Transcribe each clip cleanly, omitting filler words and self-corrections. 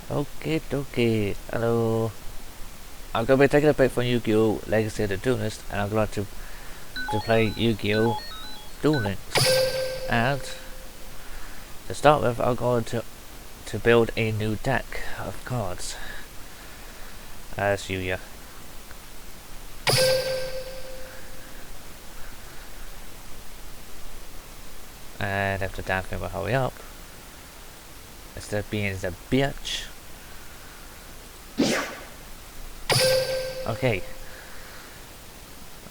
Okay. Hello. I'm gonna be taking a break from Yu-Gi-Oh! Legacy of the Duelist, and I'm going to play Yu-Gi-Oh! Duel Links. And to start with, I'm going to build a new deck of cards as Yuya. And if the damn thing will hurry up, instead of being the bitch. Okay.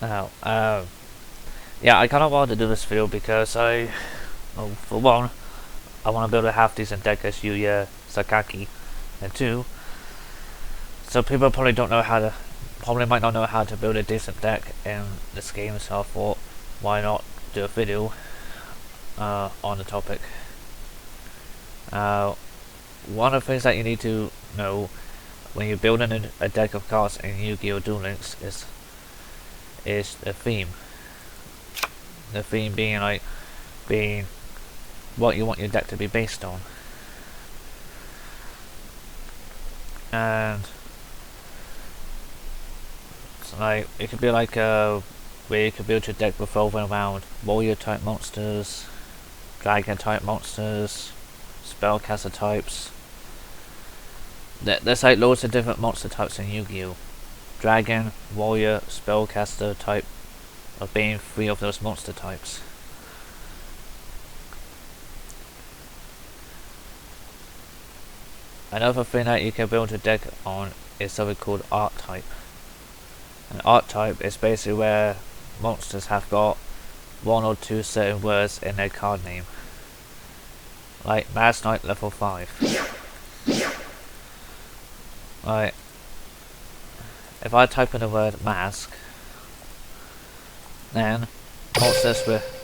Now, yeah, I kind of wanted to do this video because well, for one, I want to build a half decent deck as Yuya Sakaki, and two, so people probably might not know how to build a decent deck in this game. So I thought, why not do a video on the topic. One of the things that you need to know when you're building a deck of cards in Yu-Gi-Oh! Duel Links is the theme. The theme being what you want your deck to be based on. And so like it could be like where you could build your deck revolving around warrior type monsters, dragon type monsters, spellcaster types. There's like loads of different monster types in Yu-Gi-Oh! Dragon, warrior, spellcaster type of being 3 of those monster types. Another thing that you can build a deck on is something called archetype. An archetype is basically where monsters have got 1 or 2 certain words in their card name. Like Mass Knight level 5. Right. If I type in the word mask, then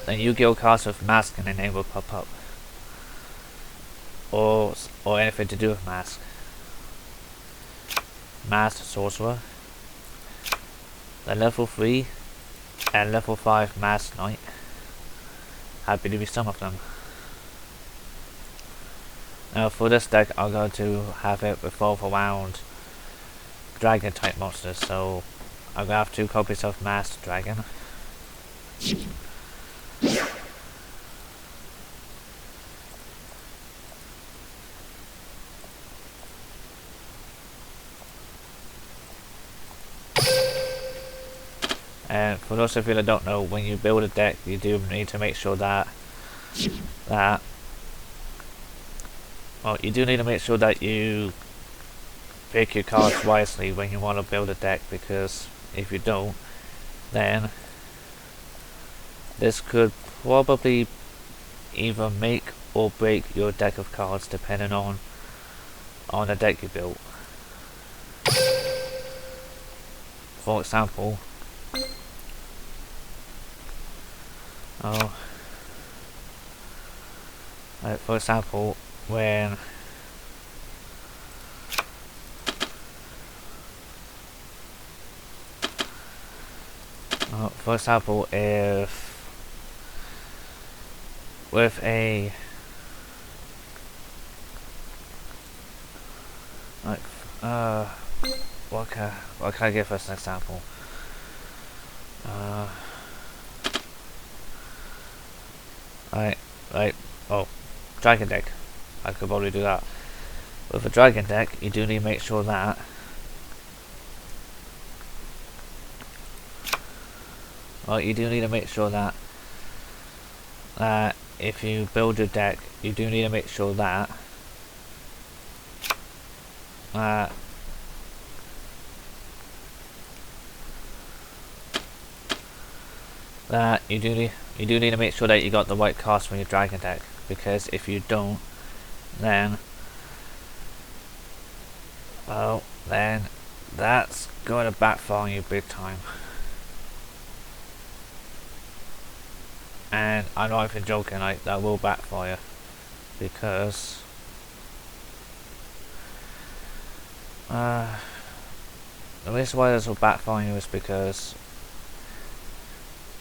Yu-Gi-Oh! Cards with mask in the name will pop up. Or anything to do with mask. Masked Sorcerer. The level 3 and level 5 Masked Knight. Happy to be some of them. Now for this deck, I'm going to have it revolve around dragon type monsters, so I'm going to have 2 copies of Masked Dragon. And for those of you that don't know, when you build a deck, you do need to make sure that you do need to make sure that you pick your cards wisely when you want to build a deck, because if you don't, then this could probably either make or break your deck of cards depending on the deck you built. For example, when for example, if with a like what can I give us an example? Dragon deck. I could probably do that. With a dragon deck, you do need to make sure that if you build your deck, you do need to make sure that you do need to make sure that you got the right cards from your dragon deck, because if you don't, then that's going to backfire on you big time. And I'm not even joking, like that will backfire, because the reason why this will backfire on you is because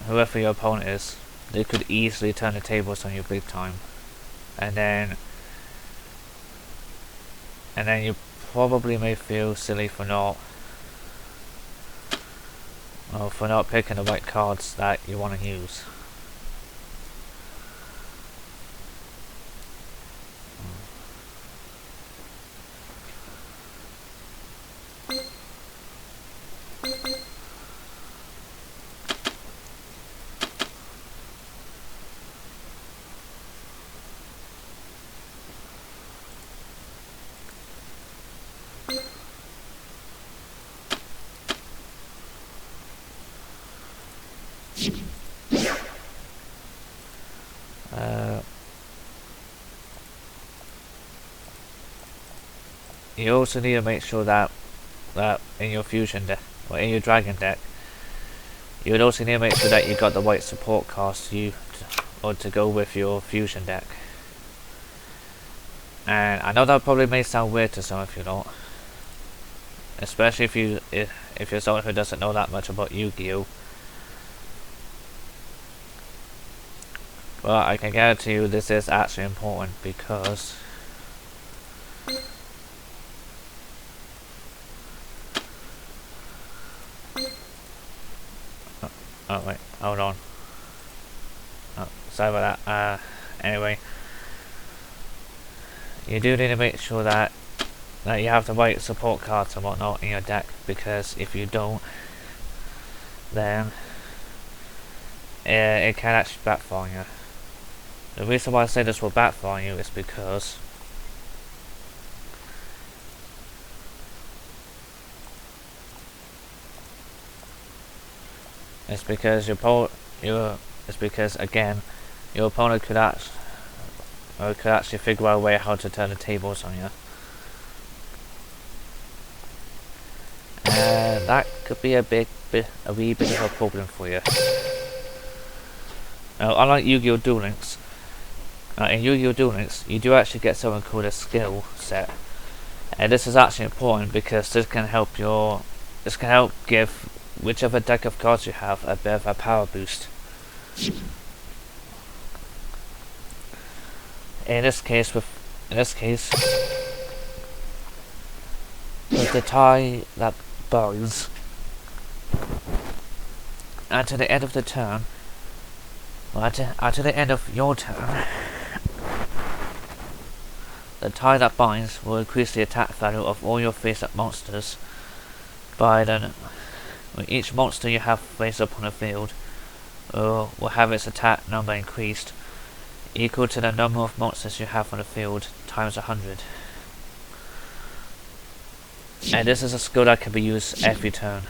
whoever your opponent is, they could easily turn the tables on you big time, and then And then you probably may feel silly for not picking the right cards that you want to use. You also need to make sure that in your fusion deck or in your dragon deck, you would also need to make sure that you got the right support cards to go with your fusion deck. And I know that probably may sound weird to some if you don't, especially if you're someone who doesn't know that much about Yu-Gi-Oh. But I can guarantee you this is actually important because oh wait, hold on. Oh, sorry about that. Anyway, you do need to make sure that you have the right support cards and whatnot in your deck, because if you don't, then it can actually backfire you. The reason why I say this will backfire you is because again, your opponent could actually figure out a way how to turn the tables on you, and that could be a wee bit of a problem for you. Now, unlike Yu-Gi-Oh! Duel Links, in Yu-Gi-Oh! Duel Links, you do actually get something called a skill set, and this is actually important because this can help give whichever deck of cards you have a bit of a power boost. In this case, with the tie that binds, and to the end of the turn, to the end of your turn, the tie that binds will increase the attack value of all your face-up monsters by each monster you have face-up on the field will have its attack number increased equal to the number of monsters you have on the field times 100. And this is a skill that can be used every turn.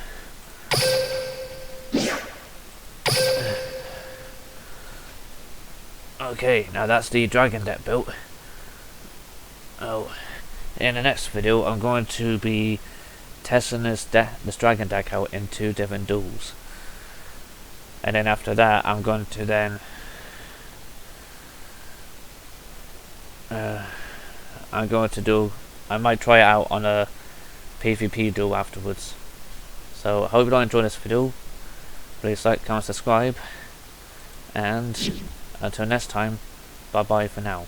Okay, now that's the dragon deck built. Oh, in the next video I'm going to be testing this dragon deck out in 2 different duels, and then after that I'm going to then I might try it out on a PvP duel afterwards. So I hope you all enjoyed this video. Please like, comment, subscribe, and until next time, bye bye for now.